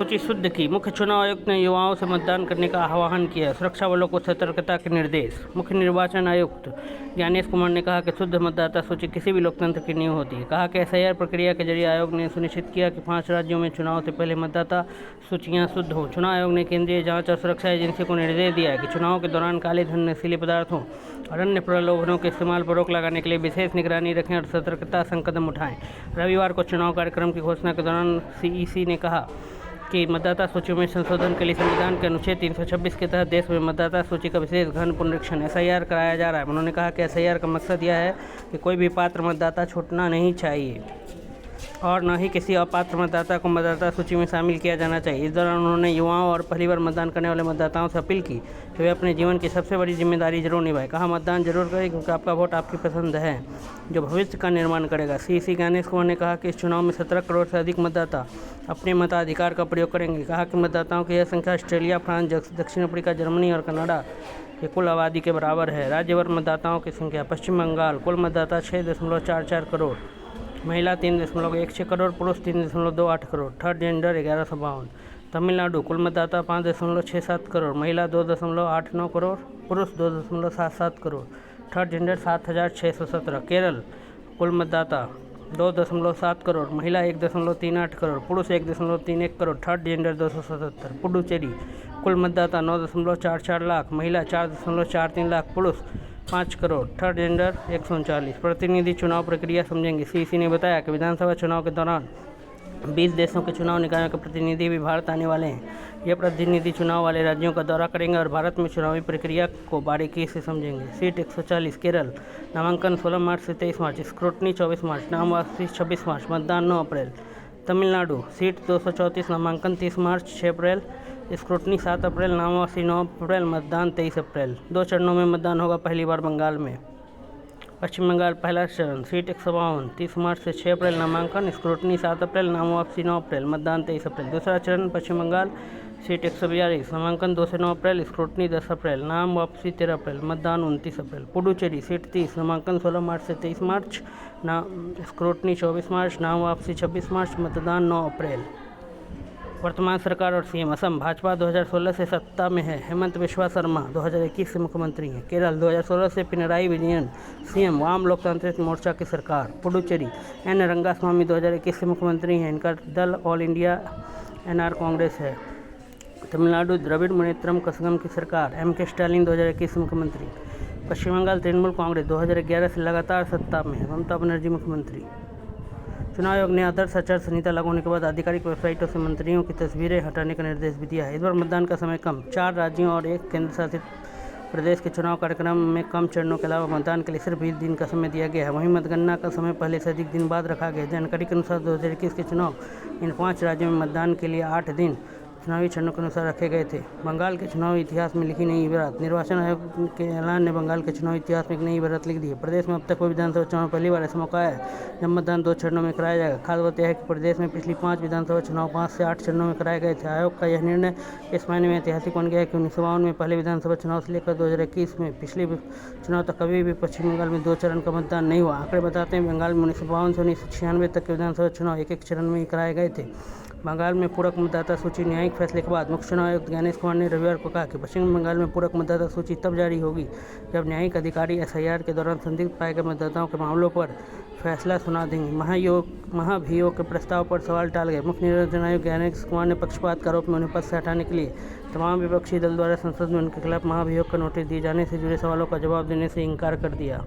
सूची शुद्ध की। मुख्य चुनाव आयुक्त ने युवाओं से मतदान करने का आह्वान किया। सुरक्षा बलों को सतर्कता के निर्देश। मुख्य निर्वाचन आयुक्त ज्ञानेश कुमार ने कहा कि शुद्ध मतदाता सूची किसी भी लोकतंत्र की नींव होती है। कहा कि एसआईआर प्रक्रिया के जरिए आयोग ने सुनिश्चित किया कि 5 राज्यों में चुनाव से पहले मतदाता सूचियां शुद्ध हों। चुनाव आयोग ने केंद्रीय जांच और सुरक्षा एजेंसी को निर्देश दिया है कि चुनाव के दौरान काले धन, नशीले पदार्थों और अन्य प्रलोभनों के इस्तेमाल पर रोक लगाने के लिए विशेष निगरानी रखें और सतर्कता संग कदम उठाएं। रविवार को चुनाव कार्यक्रम की घोषणा के दौरान सीईसी ने कहा कि मतदाता सूचियों में संशोधन के लिए संविधान के अनुच्छेद 326 के तहत देश में मतदाता सूची का विशेष गहन पुनरीक्षण एसआईआर कराया जा रहा है। उन्होंने कहा कि एसआईआर का मकसद यह है कि कोई भी पात्र मतदाता छूटना नहीं चाहिए और न ही किसी अपात्र मतदाता को मतदाता सूची में शामिल किया जाना चाहिए। इस दौरान उन्होंने युवाओं और पहली बार मतदान करने वाले मतदाताओं से अपील की कि वे अपने जीवन की सबसे बड़ी जिम्मेदारी जरूर निभाएं। कहा, मतदान जरूर करें क्योंकि आपका वोट आपकी पसंद है जो भविष्य का निर्माण करेगा। सीईसी ज्ञानेश कुमार ने कहा कि इस चुनाव में 17 करोड़ से अधिक मतदाता अपने मताधिकार का प्रयोग करेंगे। कहा कि मतदाताओं की यह संख्या ऑस्ट्रेलिया, फ्रांस, दक्षिण अफ्रीका, जर्मनी और कनाडा की कुल आबादी के बराबर है। राज्यभर मतदाताओं की संख्या। पश्चिम बंगाल कुल मतदाता 6.44 करोड़, महिला 3.16 करोड़, पुरुष 3.28 करोड़, थर्ड जेंडर 1152। तमिलनाडु कुल मतदाता 5.67 करोड़, महिला 2.89 करोड़, पुरुष 2.77 करोड़, थर्ड जेंडर 7,617। केरल कुल मतदाता 2.7 करोड़, महिला 1.38 करोड़, पुरुष 1.31 करोड़, थर्ड जेंडर 277। पुडुचेरी कुल मतदाता 9.44 लाख, महिला 4.43 लाख, पुरुष 5 करोड़, थर्ड जेंडर 139। प्रतिनिधि चुनाव प्रक्रिया समझेंगे। सीईसी ने बताया कि विधानसभा चुनाव के दौरान 20 देशों के चुनाव निकायों के प्रतिनिधि भी भारत आने वाले हैं। ये प्रतिनिधि चुनाव वाले राज्यों का दौरा करेंगे और भारत में चुनावी प्रक्रिया को बारीकी से समझेंगे। सीट 140। केरल नामांकन 16 मार्च से 23 मार्च, स्क्रूटनी 24 मार्च, नाम वापसी 26 मार्च, मतदान 9 अप्रैल। तमिलनाडु सीट 234, नामांकन 30 मार्च 6 अप्रैल, स्क्रूटनी 7 अप्रैल, नाम वापसी 9 अप्रैल, मतदान 23 अप्रैल। 2 चरणों में मतदान होगा पहली बार बंगाल में। पश्चिम बंगाल पहला चरण सीट 152, 30 मार्च से 6 अप्रैल, नामांकन, स्क्रूटनी 7 अप्रैल, नाम वापसी 9 अप्रैल, मतदान 23 अप्रैल। दूसरा चरण पश्चिम बंगाल सीट 142, नामांकन 2 से 9 अप्रैल, स्क्रूटनी 10 अप्रैल, नाम वापसी 13 अप्रैल, मतदान 29 अप्रैल। पुडुचेरी सीट 30, नामांकन 16 मार्च से 23 मार्च, स्क्रूटनी 24 मार्च, नाम वापसी 26 मार्च, मतदान 9 अप्रैल। वर्तमान सरकार और सीएम। असम भाजपा 2016 से सत्ता में है, हेमंत बिस्वा शर्मा 2021 से मुख्यमंत्री हैं। केरल 2016 से पिनराई विजयन सीएम, वाम लोकतांत्रिक मोर्चा की सरकार। पुडुचेरी एन रंगास्वामी 2021 से मुख्यमंत्री हैं, इनका दल ऑल इंडिया एनआर कांग्रेस है। तमिलनाडु द्रविड़ मुनेत्रम कसगम की सरकार, एमके स्टालिन 2021 से मुख्यमंत्री। पश्चिम बंगाल तृणमूल कांग्रेस 2011 से लगातार सत्ता में है, ममता बनर्जी मुख्यमंत्री। चुनाव आयोग ने आदर्श आचार संहिता लागू होने के बाद आधिकारिक वेबसाइटों से मंत्रियों की तस्वीरें हटाने का निर्देश भी दिया है। इस बार मतदान का समय कम। 4 राज्यों और 1 केंद्र शासित प्रदेश के चुनाव कार्यक्रम में कम चरणों के अलावा मतदान के लिए सिर्फ 20 दिन का समय दिया गया है। वहीं मतगणना का समय पहले से अधिक दिन बाद रखा गया। जानकारी के अनुसार 2021 के चुनाव इन 5 राज्यों में मतदान के लिए 8 दिन चुनावी चरणों के अनुसार रखे गए थे। बंगाल के चुनावी इतिहास में लिखी नई इबारत। निर्वाचन आयोग के ऐलान ने बंगाल के चुनावी इतिहास में एक नई इबारत लिख दी है। प्रदेश में अब तक कोई विधानसभा चुनाव पहली बार ऐसा मौका है जब मतदान 2 चरणों में कराया जाएगा। खास बात यह है कि प्रदेश में पिछली 5 विधानसभा चुनाव 5 से 8 चरणों में कराए गए थे। आयोग का यह निर्णय इस मायने में ऐतिहासिक बन गया है कि 1952 में पहले विधानसभा चुनाव से लेकर 2021 में पिछले चुनाव तक कभी भी पश्चिम बंगाल में 2 चरण का मतदान नहीं हुआ। आंकड़े बताते हैं बंगाल में 1952 से 1996 तक के विधानसभा चुनाव एक चरण में ही कराए गए थे। बंगाल में पूरक मतदाता सूची न्यायिक फैसले के बाद मुख्य चुनाव आयुक्त ज्ञानेश कुमार ने रविवार को कहा कि पश्चिम बंगाल में पूरक मतदाता सूची तब जारी होगी जब न्यायिक अधिकारी एसआईआर के दौरान संदिग्ध पाए गए मतदाताओं के मामलों पर फैसला सुना देंगे। महाभियोग के प्रस्ताव पर सवाल टाल गए। मुख्य निर्वाचन आयुक्त ज्ञानेश कुमार ने पक्षपात के आरोप में उन्हें पद से हटाने के लिए तमाम विपक्षी दल द्वारा संसद में उनके खिलाफ महाभियोग का नोटिस दिए जाने से जुड़े सवालों का जवाब देने से इनकार कर दिया।